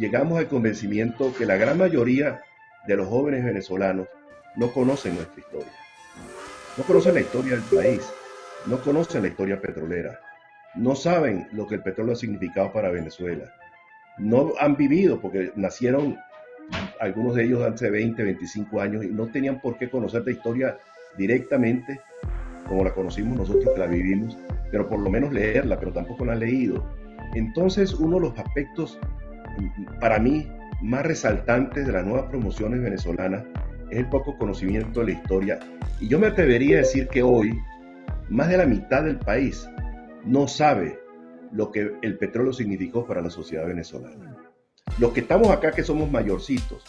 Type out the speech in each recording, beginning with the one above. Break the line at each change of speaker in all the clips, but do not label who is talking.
llegamos al convencimiento que la gran mayoría de los jóvenes venezolanos no conocen nuestra historia, no conocen la historia del país, no conocen la historia petrolera, no saben lo que el petróleo ha significado para Venezuela, no han vivido porque nacieron algunos de ellos hace 20, 25 años y no tenían por qué conocer la historia directamente como la conocimos nosotros que la vivimos, pero por lo menos leerla, pero tampoco la han leído. Entonces, uno de los aspectos para mí más resaltantes de las nuevas promociones venezolanas es el poco conocimiento de la historia. Y yo me atrevería a decir que hoy más de la mitad del país no sabe lo que el petróleo significó para la sociedad venezolana. Los que estamos acá, que somos mayorcitos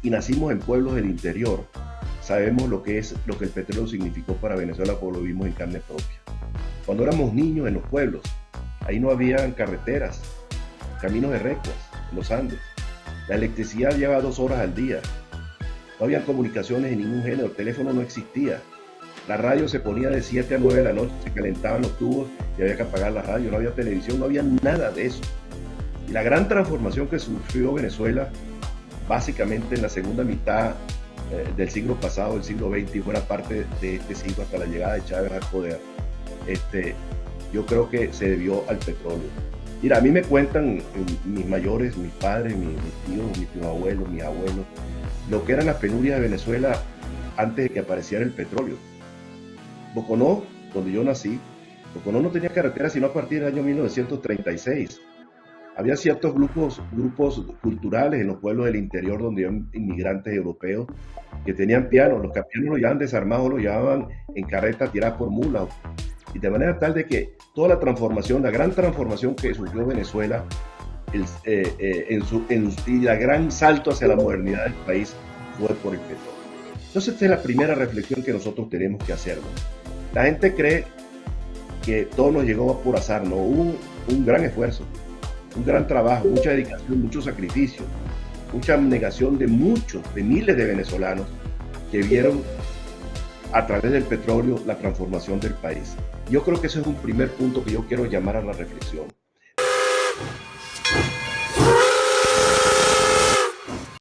y nacimos en pueblos del interior, sabemos lo que el petróleo significó para Venezuela, porque lo vimos en carne propia. Cuando éramos niños en los pueblos, ahí no habían carreteras, caminos de recuas en los Andes. La electricidad llevaba 2 horas al día. No había comunicaciones de ningún género, el teléfono no existía. La radio se ponía de 7 a 9 de la noche, se calentaban los tubos y había que apagar la radio, no había televisión, no había nada de eso. Y la gran transformación que sufrió Venezuela, básicamente en la segunda mitad del siglo pasado, del siglo XX y buena parte de este siglo hasta la llegada de Chávez al poder, yo creo que se debió al petróleo. Mira, a mí me cuentan mis mayores, mis padres, mis tíos, mis tíos abuelos, mis abuelos, lo que eran las penurias de Venezuela antes de que apareciera el petróleo. Boconó, donde yo nací, Boconó no tenía carretera sino a partir del año 1936. Había ciertos grupos culturales en los pueblos del interior donde había inmigrantes europeos que tenían pianos. Los pianos los llevaban desarmados, los llevaban en carretas tiradas por mulas. Y de manera tal de que toda la transformación, la gran transformación que sufrió Venezuela y la gran salto hacia la modernidad del país fue por el petróleo. Entonces esta es la primera reflexión que nosotros tenemos que hacernos. La gente cree que todo nos llegó por azar, no, hubo un gran esfuerzo, un gran trabajo, mucha dedicación, mucho sacrificio, mucha abnegación de miles de venezolanos que vieron a través del petróleo la transformación del país. Yo creo que ese es un primer punto que yo quiero llamar a la reflexión.